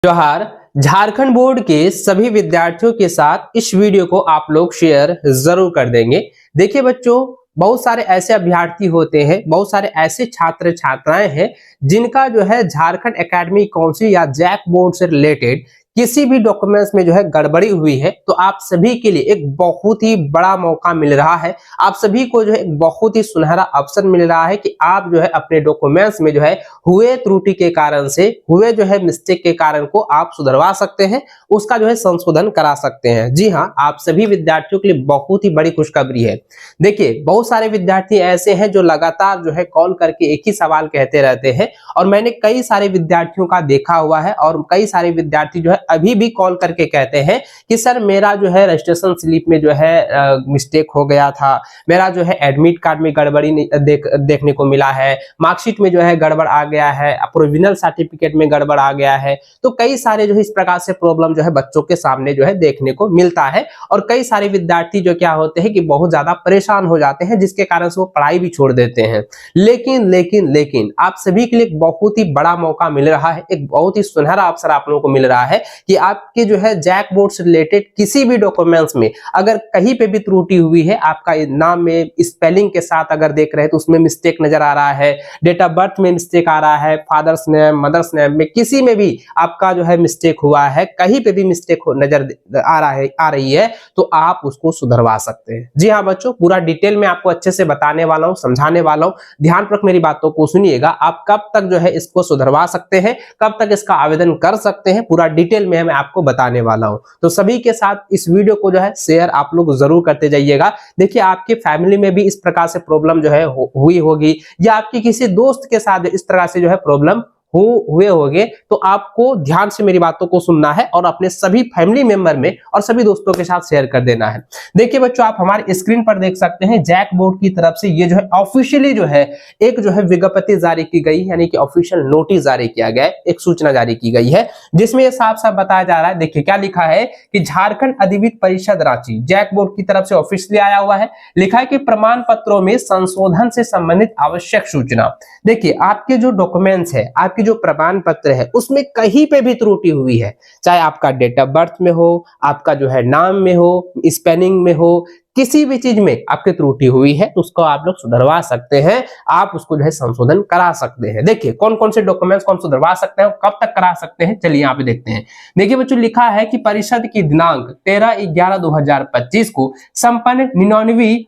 जोहार। झारखंड बोर्ड के सभी विद्यार्थियों के साथ इस वीडियो को आप लोग शेयर जरूर कर देंगे। देखिए बच्चों, बहुत सारे ऐसे अभ्यर्थी होते हैं, बहुत सारे ऐसे छात्र छात्राएं हैं जिनका जो है झारखंड एकेडमिक काउंसिल या जैक बोर्ड से रिलेटेड किसी भी डॉक्यूमेंट्स में जो है गड़बड़ी हुई है। तो आप सभी के लिए एक बहुत ही बड़ा मौका मिल रहा है, आप सभी को जो है एक बहुत ही सुनहरा अवसर मिल रहा है कि आप जो है अपने डॉक्यूमेंट्स में जो है हुए त्रुटि के कारण से, हुए जो है मिस्टेक के कारण को आप सुधरवा सकते हैं, उसका जो है संशोधन करा सकते हैं। जी हाँ, आप सभी विद्यार्थियों के लिए बहुत ही बड़ी खुशखबरी है। देखिए, बहुत सारे विद्यार्थी ऐसे हैं जो लगातार जो है कॉल करके एक ही सवाल कहते रहते हैं और मैंने कई सारे विद्यार्थियों का देखा हुआ है और कई सारे विद्यार्थी जो है अभी भी कॉल करके कहते हैं कि सर मेरा जो है रजिस्ट्रेशन स्लिप में जो है मिस्टेक हो गया था, मेरा जो है एडमिट कार्ड में गड़बड़ी देखने को मिला है, मार्कशीट में जो है गड़बड़ आ गया है, प्रोविजनल सर्टिफिकेट में गड़बड़ आ गया है। तो कई सारे जो है इस प्रकार से प्रॉब्लम जो है बच्चों के सामने जो है देखने को मिलता है और कई सारे विद्यार्थी जो क्या होते हैं कि बहुत ज्यादा परेशान हो जाते हैं, जिसके कारण से वो पढ़ाई भी छोड़ देते हैं। लेकिन आप सभी के लिए एक बहुत ही बड़ा मौका मिल रहा है, एक बहुत ही सुनहरा अवसर आप लोगों को मिल रहा है कि आपके जो है जैक बोर्ड से रिलेटेड किसी भी डॉक्यूमेंट्स में अगर कहीं पे भी त्रुटि हुई है, आपका नाम में स्पेलिंग के साथ अगर देख रहे हैं तो उसमें मिस्टेक नजर आ रहा है, डेट ऑफ बर्थ में मिस्टेक आ रहा है, फादर्स नेम मदर्स नेम में किसी में भी आपका जो है मिस्टेक हुआ है, कहीं पे भी मिस्टेक नजर आ रही है तो आप उसको सुधरवा सकते हैं। जी हाँ बच्चों, पूरा डिटेल में आपको अच्छे से बताने वाला हूं, समझाने वाला हूं, ध्यानपूर्वक मेरी बातों को सुनिएगा। आप कब तक जो है इसको सुधरवा सकते हैं, कब तक इसका आवेदन कर सकते हैं, पूरा डिटेल में मैं आपको बताने वाला हूं। तो सभी के साथ इस वीडियो को जो है शेयर आप लोग जरूर करते जाइएगा। देखिए, आपके फैमिली में भी इस प्रकार से प्रॉब्लम जो है हुई होगी या आपके किसी दोस्त के साथ इस तरह से जो है प्रॉब्लम हुए होंगे, तो आपको ध्यान से मेरी बातों को सुनना है और अपने सभी फैमिली मेंबर में और सभी दोस्तों के साथ शेयर कर देना है। देखिए बच्चों, आप हमारे स्क्रीन पर देख सकते हैं जैक बोर्ड की तरफ से ये जो है ऑफिशियली जो है एक जो है विज्ञप्ति जारी की गई, यानी कि ऑफिशियल नोटिस जारी किया गया है, एक सूचना जारी की गई है जिसमें ये साफ साफ बताया जा रहा है। देखिए क्या लिखा है कि झारखंड अधिविद्य परिषद रांची जैक बोर्ड की तरफ से ऑफिशियली आया हुआ है, लिखा है कि प्रमाण पत्रों में संशोधन से संबंधित आवश्यक सूचना। देखिए, आपके जो डॉक्यूमेंट्स है, आपके जो प्रमाण पत्र है, उसमें कहीं पे भी त्रुटि हुई है, चाहे आपका डेट ऑफ बर्थ में हो, आपका जो है नाम में हो, स्पेलिंग में हो, किसी भी चीज में आपकी त्रुटि हुई है तो उसको आप लोग सुधरवा सकते हैं, आप उसको जो है संशोधन करा सकते हैं। देखिए कौन कौन से डॉक्यूमेंट्स कौन सुधरवा सकते हैं, कब तक करा सकते हैं, चलिए यहाँ पे देखते हैं। देखिए बच्चों, लिखा है कि परिषद की दिनांक 13/11/2025 को संपन्न 99वीं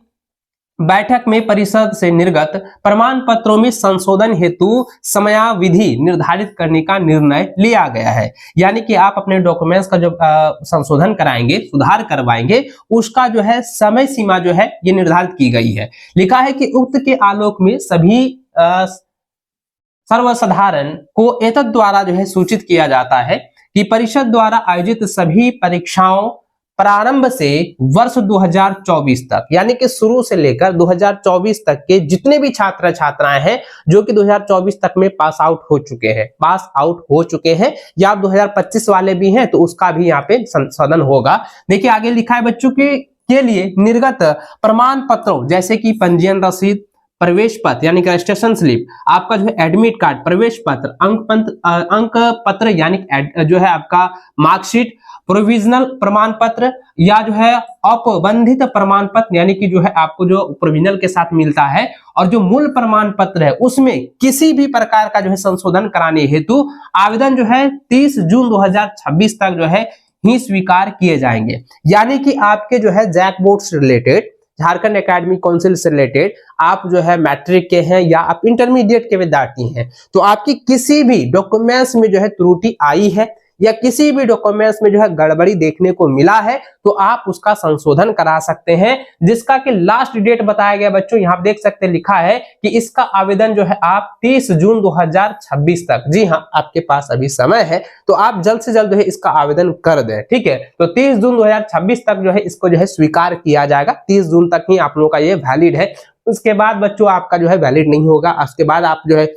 बैठक में परिषद से निर्गत प्रमाण पत्रों में संशोधन हेतु समयावधि निर्धारित करने का निर्णय लिया गया है। यानी कि आप अपने डॉक्यूमेंट्स का जब संशोधन कराएंगे, सुधार करवाएंगे, उसका जो है समय सीमा जो है ये निर्धारित की गई है। लिखा है कि उक्त के आलोक में सभी सर्वसाधारण को एतद द्वारा जो है सूचित किया जाता है कि परिषद द्वारा आयोजित सभी परीक्षाओं प्रारंभ से वर्ष 2024 तक, यानी कि शुरू से लेकर 2024 तक के जितने भी छात्र छात्राएं हैं जो कि 2024 तक में पास आउट हो चुके हैं या 2025 वाले भी हैं तो उसका भी यहाँ पे संशोधन होगा। देखिए आगे लिखा है बच्चों के लिए निर्गत प्रमाण पत्रों जैसे कि पंजीयन रसीद, प्रवेश पत्र यानी कि रजिस्ट्रेशन स्लिप, आपका जो है एडमिट कार्ड, प्रवेश पत्र, अंक पत्र यानी जो है आपका मार्कशीट, प्रोविजनल प्रमाण पत्र या जो है औपबंधित प्रमाण पत्र यानी कि जो है आपको जो प्रोविजनल के साथ मिलता है, और जो मूल प्रमाण पत्र है उसमें किसी भी प्रकार का जो है संशोधन कराने हेतु आवेदन जो है 30 जून 2026 तक जो है ही स्वीकार किए जाएंगे। यानी कि आपके जो है जैक बोर्ड से रिलेटेड, झारखंड एकेडमिक काउंसिल से रिलेटेड, आप जो है मैट्रिक के हैं या आप इंटरमीडिएट के विद्यार्थी हैं, तो आपकी किसी भी डॉक्यूमेंट्स में जो है त्रुटि आई है या किसी भी डॉक्यूमेंट्स में जो है गड़बड़ी देखने को मिला है तो आप उसका संशोधन करा सकते हैं, जिसका कि लास्ट डेट बताया गया बच्चों, यहां देख सकते हैं लिखा है कि इसका आवेदन जो है आप 30 जून 2026 तक, जी हां आपके पास अभी समय है तो आप जल्द से जल्द जो है इसका आवेदन कर दें। ठीक है, तो 30 जून 2026 तक जो है इसको जो है स्वीकार किया जाएगा, 30 जून तक ही आप लोगों का ये वैलिड है, उसके बाद बच्चों आपका जो है वैलिड नहीं होगा, उसके बाद आप जो है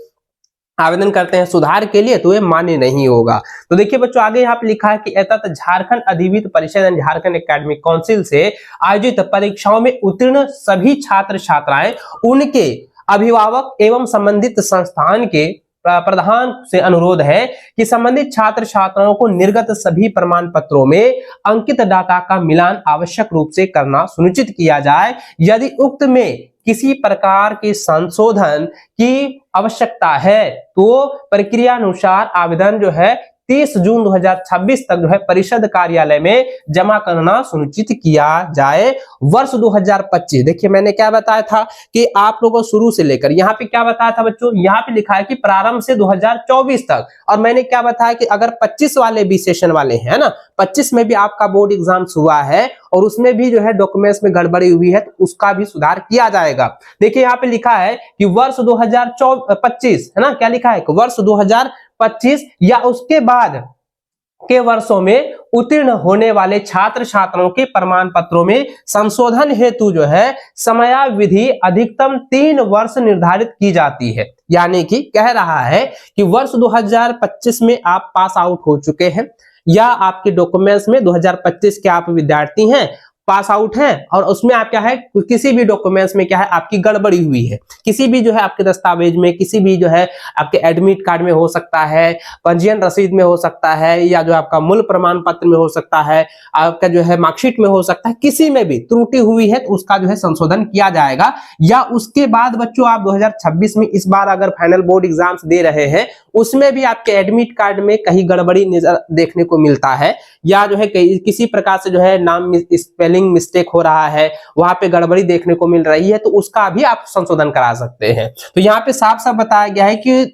आवेदन करते हैं सुधार के लिए तो ये मान्य नहीं होगा। तो देखिए बच्चों, आगे यहाँ पे लिखा है कि एतत् झारखंड अधिविद्य परिषद झारखंड एकेडमिक काउंसिल से आयोजित परीक्षाओं में उत्तीर्ण सभी छात्र छात्राएं, उनके अभिभावक एवं संबंधित संस्थान के प्रधान से अनुरोध है कि संबंधित छात्र छात्राओं को निर्गत सभी प्रमाण पत्रों में अंकित डाटा का मिलान आवश्यक रूप से करना सुनिश्चित किया जाए। यदि उक्त में किसी प्रकार के संशोधन की आवश्यकता है तो प्रक्रिया अनुसार आवेदन जो है 30 जून 2026 तक जो है परिषद कार्यालय में जमा करना सुनिश्चित किया जाए। वर्ष 2025 देखिए मैंने क्या बताया था कि आप लोगों को शुरू से लेकर यहाँ पे क्या बताया था बच्चों, यहाँ पे लिखा है कि प्रारंभ से 2024 तक, और मैंने क्या बताया कि अगर 25 वाले भी सेशन वाले हैं ना, 25 में भी आपका बोर्ड एग्जाम्स हुआ है और उसमें भी जो है डॉक्यूमेंट्स में गड़बड़ी हुई है तो उसका भी सुधार किया जाएगा। देखिए यहाँ पे लिखा है कि वर्ष 2025 है ना, क्या लिखा है वर्ष 2025 या उसके बाद के वर्षों में उत्तीर्ण होने वाले छात्र छात्राओं के प्रमाण पत्रों में संशोधन हेतु जो है समयावधि अधिकतम 3 वर्ष निर्धारित की जाती है। यानी कि कह रहा है कि वर्ष 2025 में आप पास आउट हो चुके हैं या आपके डॉक्यूमेंट्स में 2025 के आप विद्यार्थी हैं, पास आउट हैं, और उसमें आप क्या है किसी भी डॉक्यूमेंट्स में क्या है आपकी गड़बड़ी हुई है, किसी भी जो है आपके दस्तावेज में, किसी भी जो है आपके एडमिट कार्ड में हो सकता है, पंजीयन रसीद में हो सकता है, या जो आपका मूल प्रमाण पत्र में हो सकता है, आपका जो है मार्कशीट में हो सकता है, किसी में भी त्रुटि हुई है तो उसका जो है संशोधन किया जाएगा। या उसके बाद बच्चों आप 2026 में इस बार अगर फाइनल बोर्ड एग्जाम्स दे रहे हैं उसमें भी आपके एडमिट कार्ड में कहीं गड़बड़ी देखने को मिलता है, या जो है किसी प्रकार से जो है नाम स्पेलिंग मिस्टेक हो रहा है, वहां पे गड़बड़ी देखने को मिल रही है, तो उसका भी आप संशोधन करा सकते हैं। तो यहाँ पे साफ साफ बताया गया है कि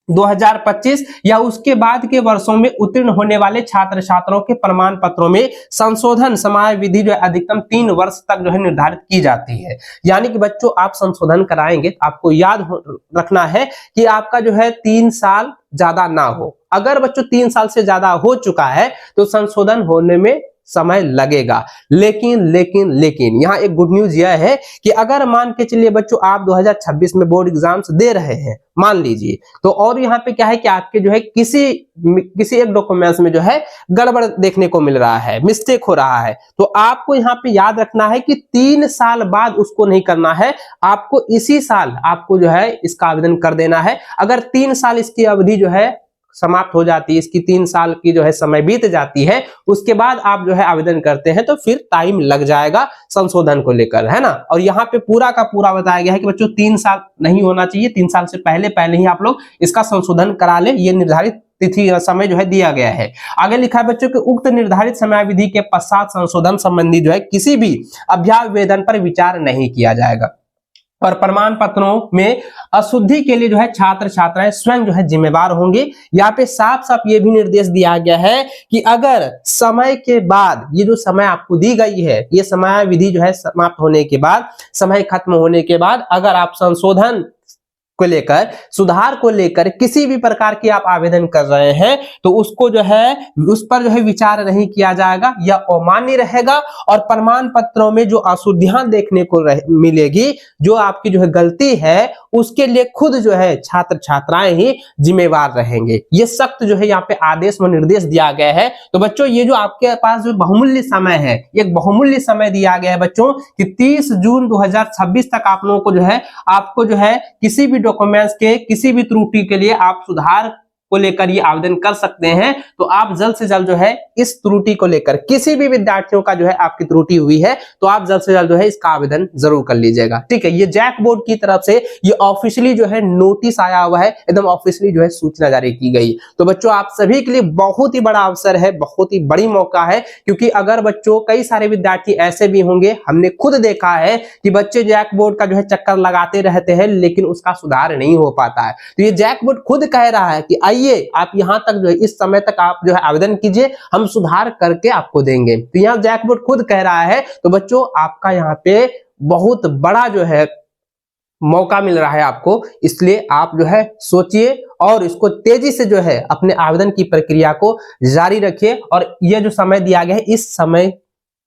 2025 या उसके बाद के वर्षों में उत्तीर्ण होने वाले छात्र छात्राओं के प्रमाण पत्रों में संशोधन समयावधि जो है अधिकतम 3 वर्ष तक जो है निर्धारित की जाती है। यानी कि बच्चों आप संशोधन कराएंगे तो आपको याद रखना है कि आपका जो है 3 साल ज्यादा ना हो। अगर बच्चों 3 साल से ज्यादा हो चुका है तो संशोधन होने में समय लगेगा। लेकिन यहाँ एक गुड न्यूज यह है कि अगर मान के चलिए बच्चों आप 2026 में बोर्ड एग्जाम्स दे रहे हैं मान लीजिए, तो और यहाँ पे क्या है कि आपके जो है किसी एक डॉक्यूमेंट्स में जो है गड़बड़ देखने को मिल रहा है, मिस्टेक हो रहा है, तो आपको यहाँ पे याद रखना है कि 3 साल बाद उसको नहीं करना है, आपको इसी साल आपको जो है इसका आवेदन कर देना है। अगर 3 साल इसकी अवधि जो है समाप्त हो जाती है, इसकी 3 साल की जो है समय बीत जाती है, उसके बाद आप जो है आवेदन करते हैं तो फिर टाइम लग जाएगा संशोधन को लेकर, है ना। और यहाँ पे पूरा का पूरा बताया गया है कि बच्चों 3 साल नहीं होना चाहिए, 3 साल से पहले ही आप लोग इसका संशोधन करा ले, ये निर्धारित तिथि समय जो है दिया गया है। आगे लिखा है बच्चों कि उक्त निर्धारित समयावधि के पश्चात संशोधन संबंधी जो है किसी भी अभ्यावेदन पर विचार नहीं किया जाएगा और प्रमाण पत्रों में अशुद्धि के लिए जो है छात्र छात्राएं स्वयं जो है जिम्मेवार होंगे। यहाँ पे साफ साफ ये भी निर्देश दिया गया है कि अगर समय के बाद, ये जो समय आपको दी गई है, ये समयावधि जो है समाप्त होने के बाद, समय खत्म होने के बाद अगर आप संशोधन को लेकर, सुधार को लेकर किसी भी प्रकार की आप आवेदन कर रहे हैं तो उसको जो है उस पर जो है विचार नहीं किया जाएगा या अमान्य रहेगा, और प्रमाण पत्रों में जो अशुद्धियां देखने को मिलेगी, जो आपकी जो है गलती है, उसके लिए खुद जो है छात्र छात्राएं ही जिम्मेवार रहेंगे। ये सख्त जो है यहाँ पे आदेश में निर्देश दिया गया है। तो बच्चों ये जो आपके पास जो बहुमूल्य समय है, एक बहुमूल्य समय दिया गया है बच्चों कि 30 जून 2026 तक आप लोगों को जो है, आपको जो है किसी भी डॉक्यूमेंट्स के किसी भी त्रुटि के लिए आप सुधार को लेकर ये आवेदन कर सकते हैं। तो आप जल्द से जल्द जो है इस त्रुटि को लेकर, किसी भी विद्यार्थियों का जो है आपकी त्रुटि हुई है तो आप जल्द से जल्द जो है इसका आवेदन जरूर कर लीजिएगा। ठीक है, ये जैक बोर्ड की तरफ से ये ऑफिशियली जो है नोटिस आया हुआ है, एकदम ऑफिशियली जो है सूचना जारी की गई। तो बच्चों आप सभी के लिए बहुत ही बड़ा अवसर है, बहुत ही बड़ी मौका है, क्योंकि अगर बच्चों कई सारे विद्यार्थी ऐसे भी होंगे, हमने खुद देखा है कि बच्चे जैक बोर्ड का जो है चक्कर लगाते रहते हैं लेकिन उसका सुधार नहीं हो पाता है। तो ये जैक बोर्ड खुद कह रहा है कि आइए आप यहां तक जो है इस समय तक आप जो है आवेदन कीजिए, हम सुधार करके आपको देंगे। तो यहाँ जैक बोर्ड खुद कह रहा है। तो बच्चों आपका यहाँ पे बहुत बड़ा जो है मौका मिल रहा है आपको, इसलिए आप जो है सोचिए और इसको तेजी से जो है अपने आवेदन की प्रक्रिया को जारी रखिए। और यह जो समय दिया गया है, इस समय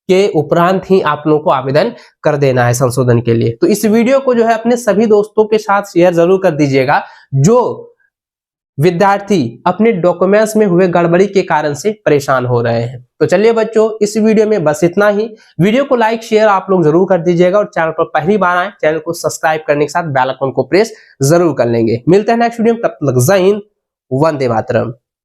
के उपरांत ही आप लोगों को आवेदन कर देना है संशोधन के लिए। तो इस वीडियो को जो है अपने सभी दोस्तों के साथ शेयर जरूर कर दीजिएगा जो विद्यार्थी अपने डॉक्यूमेंट्स में हुए गड़बड़ी के कारण से परेशान हो रहे हैं। तो चलिए बच्चों, इस वीडियो में बस इतना ही। वीडियो को लाइक शेयर आप लोग जरूर कर दीजिएगा और चैनल पर पहली बार आए चैनल को सब्सक्राइब करने के साथ बेल आइकन को प्रेस जरूर कर लेंगे। मिलते हैं नेक्स्ट वीडियो में, तब तक जय हिंद, वंदे मातरम।